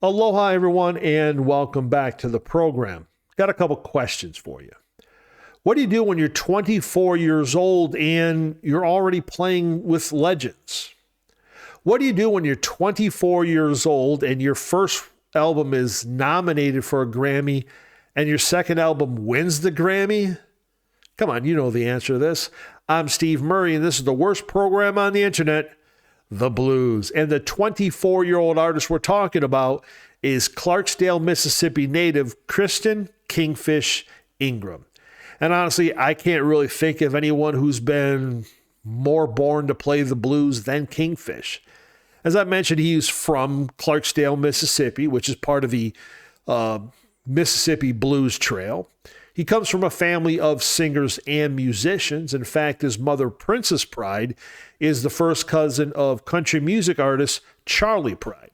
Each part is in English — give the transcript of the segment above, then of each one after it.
Aloha, everyone, and welcome back to the program. Got a couple questions for you. What do you do when you're 24 years old and you're already playing with legends? What do you do when you're 24 years old and your first album is nominated for a Grammy and your second album wins the Grammy? Come on, you know the answer to this. I'm Steve Murray, and this is the worst program on the internet, The Blues. And the 24-year-old artist we're talking about is Clarksdale, Mississippi native Christone Kingfish Ingram. And honestly, I can't really think of anyone who's been more born to play the blues than Kingfish. As I mentioned, he's from Clarksdale, Mississippi, which is part of the Mississippi Blues Trail. He comes from a family of singers and musicians. In fact, his mother, Princess Pride, is the first cousin of country music artist Charlie Pride.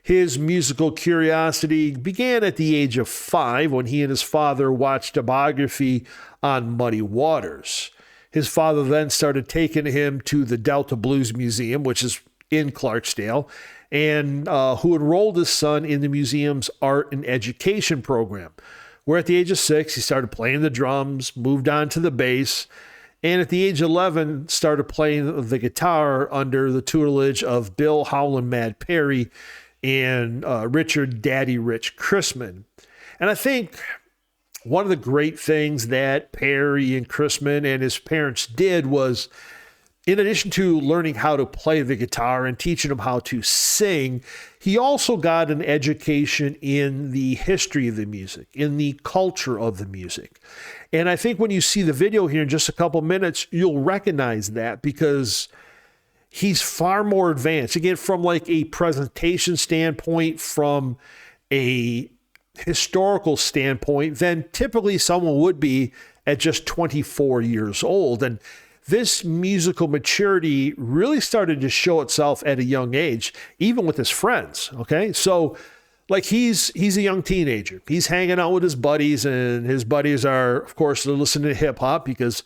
His musical curiosity began at the age of 5 when he and his father watched a biography on Muddy Waters. His father then started taking him to the Delta Blues Museum, which is in Clarksdale, and who enrolled his son in the museum's art and education program, where at the age of 6, he started playing the drums, moved on to the bass, and at the age of 11, started playing the guitar under the tutelage of Bill Howland Mad Perry and Richard Daddy Rich Chrisman. And I think one of the great things that Perry and Chrisman and his parents did was, in addition to learning how to play the guitar and teaching him how to sing, he also got an education in the history of the music, in the culture of the music. And I think when you see the video here in just a couple minutes, you'll recognize that because he's far more advanced. Again, from like a presentation standpoint, from a historical standpoint, than typically someone would be at just 24 years old. And this musical maturity really started to show itself at a young age, even with his friends. Okay. So like he's a young teenager. He's hanging out with his buddies, and his buddies are, of course, they're listening to hip hop because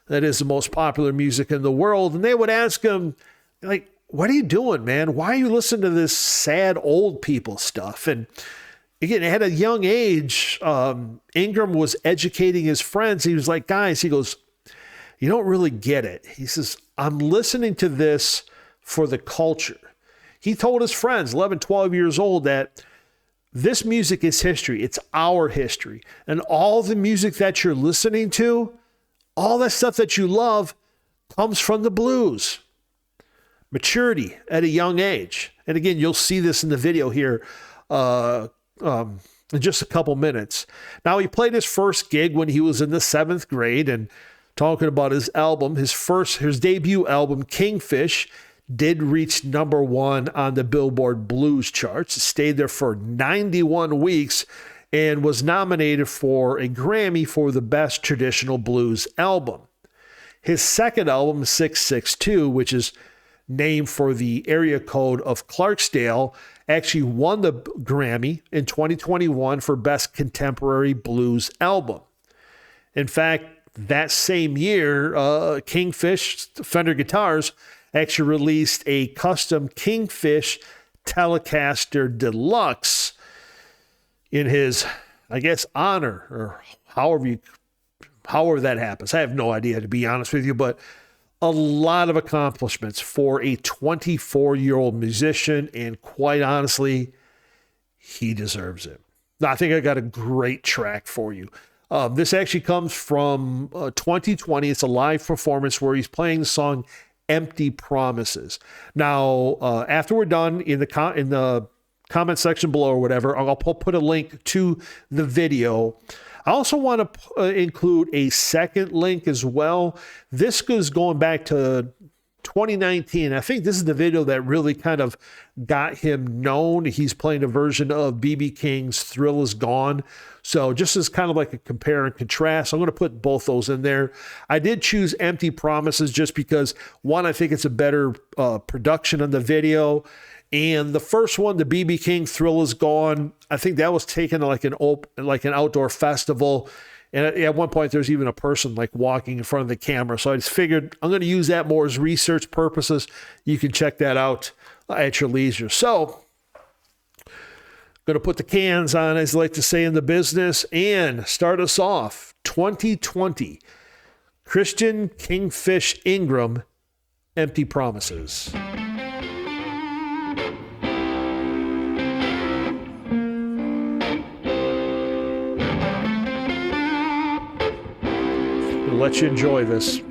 that is the most popular music in the world. And they would ask him, like, what are you doing, man? Why are you listening to this sad old people stuff? And again, at a young age, Ingram was educating his friends. He was like, guys, he goes, you don't really get it. He says, I'm listening to this for the culture. He told his friends, 11, 12 years old, that this music is history. It's our history. And all the music that you're listening to, all that stuff that you love, comes from the blues. Maturity at a young age. And again, you'll see this in the video here in just a couple minutes. Now, he played his first gig when he was in the 7th grade, and talking about his album, his debut album, Kingfish, did reach number 1 on the Billboard Blues charts. It stayed there for 91 weeks and was nominated for a Grammy for the Best Traditional Blues Album. His second album, 662, which is named for the area code of Clarksdale, actually won the Grammy in 2021 for Best Contemporary Blues Album. In fact, that same year, Kingfish Fender Guitars actually released a custom Kingfish Telecaster Deluxe in his, I guess, honor, or however that happens. I have no idea, to be honest with you, but a lot of accomplishments for a 24-year-old musician, and quite honestly, he deserves it. Now, I think I got a great track for you. This actually comes from 2020. It's a live performance where he's playing the song Empty Promises. Now, after we're done, in the comment section below or whatever, I'll put a link to the video. I also want to include a second link as well. This is going back to 2019. I think this is the video that really kind of got him known. He's playing a version of B.B. King's Thrill Is Gone. So just as kind of like a compare and contrast, I'm going to put both those in there. I did choose Empty Promises just because, one, I think it's a better production on the video. And the first one, the B.B. King Thrill Is Gone, I think that was taken like an outdoor festival. And at one point, there's even a person like walking in front of the camera. So I just figured I'm going to use that more as research purposes. You can check that out at your leisure. So Going to put the cans on, as they like to say in the business, and start us off 2020. Christian Kingfish Ingram, Empty Promises. We'll let you enjoy this.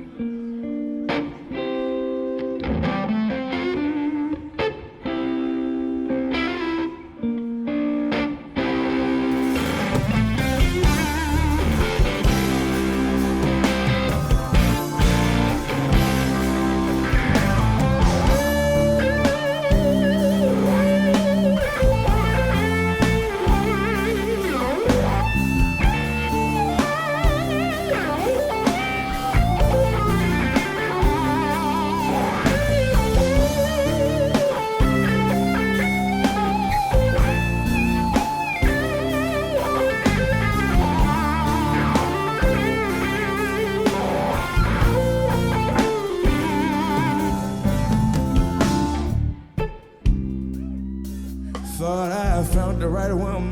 Thought I found the right woman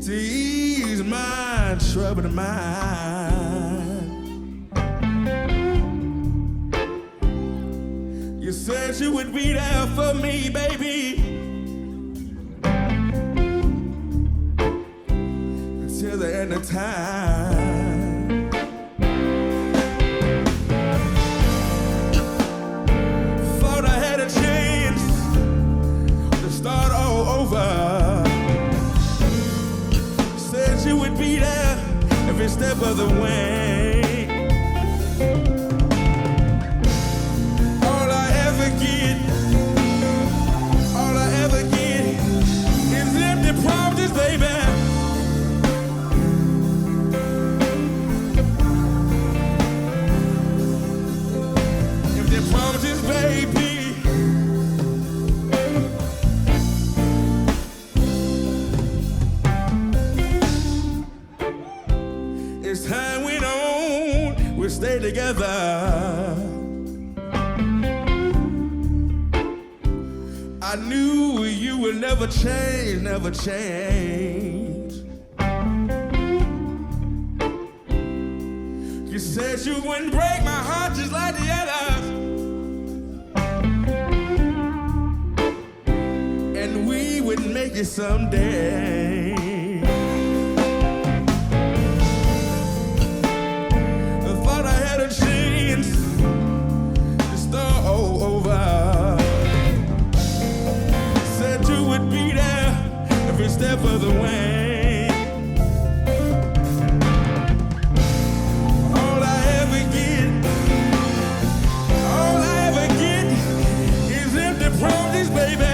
to ease my troubled mind. You said you would be there for me, baby, until the end of time. Start all over. Said you would be there every step of the way. All I ever get is empty promises, baby. Empty promises, baby. As time went on, we stayed together. I knew you would never change, never change. You said you wouldn't break my heart just like the others, and we would make it someday. Step of the way. All I ever get is empty promises, baby.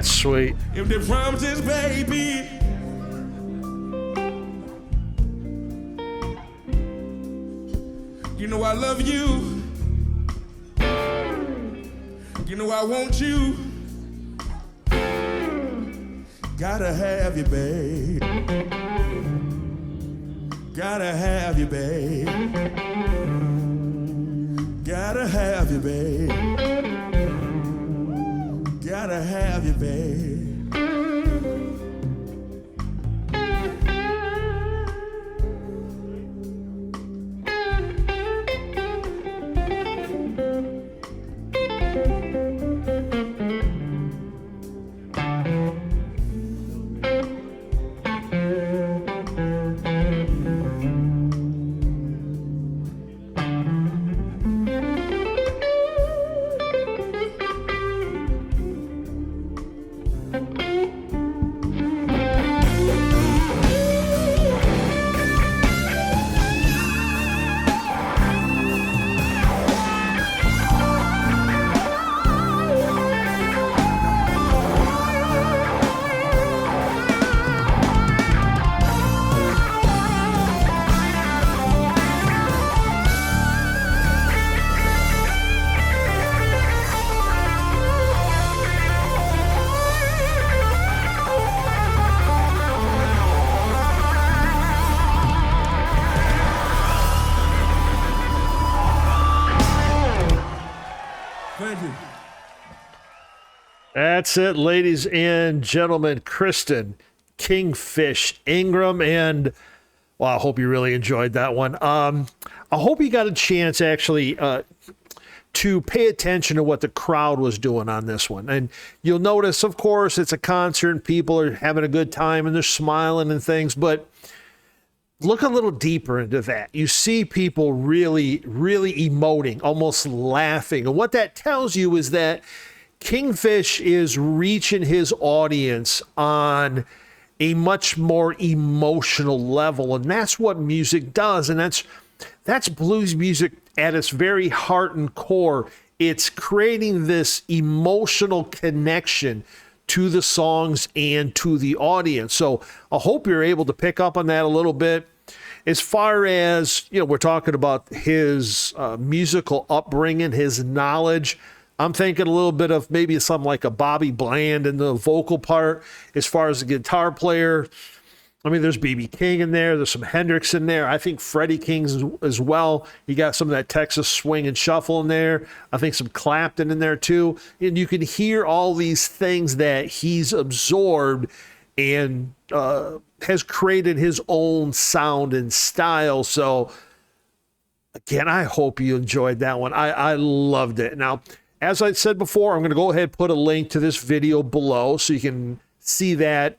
That's sweet. If they promises, baby. You know I love you. You know I want you. Gotta have you, babe. Gotta have you, babe. Gotta have you, babe. Gotta have you, babe. That's it, ladies and gentlemen. Christone, Kingfish, Ingram, and well, I hope you really enjoyed that one. I hope you got a chance actually to pay attention to what the crowd was doing on this one. And you'll notice, of course, it's a concert and people are having a good time and they're smiling and things, but look a little deeper into that. You see people really, really emoting, almost laughing. And what that tells you is that Kingfish is reaching his audience on a much more emotional level. And that's what music does. And that's blues music at its very heart and core. It's creating this emotional connection to the songs and to the audience. So I hope you're able to pick up on that a little bit. As far as, we're talking about his musical upbringing, his knowledge, I'm thinking a little bit of maybe something like a Bobby Bland in the vocal part. As far as the guitar player, I mean, there's B.B. King in there. There's some Hendrix in there. I think Freddie King's as well. You got some of that Texas swing and shuffle in there. I think some Clapton in there too. And you can hear all these things that he's absorbed and has created his own sound and style. So again, I hope you enjoyed that one. I loved it. Now, as I said before, I'm going to go ahead and put a link to this video below so you can see that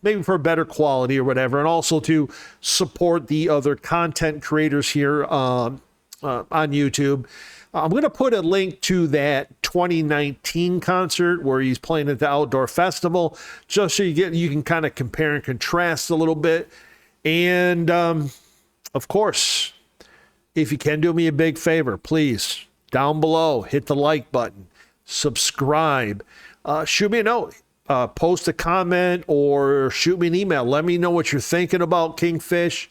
maybe for a better quality or whatever, and also to support the other content creators here on YouTube. I'm going to put a link to that 2019 concert where he's playing at the outdoor festival, just so you can kind of compare and contrast a little bit. And of course, if you can do me a big favor, please, down below, hit the like button, subscribe, shoot me a note, post a comment, or shoot me an email. Let me know what you're thinking about Kingfish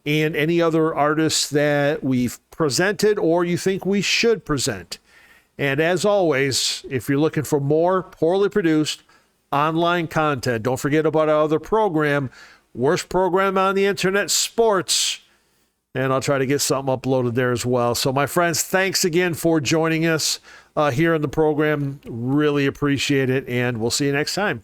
and any other artists that we've presented or you think we should present. And as always, if you're looking for more poorly produced online content, don't forget about our other program, Worst Program on the Internet, Sports. And I'll try to get something uploaded there as well. So my friends, thanks again for joining us here in the program. Really appreciate it. And we'll see you next time.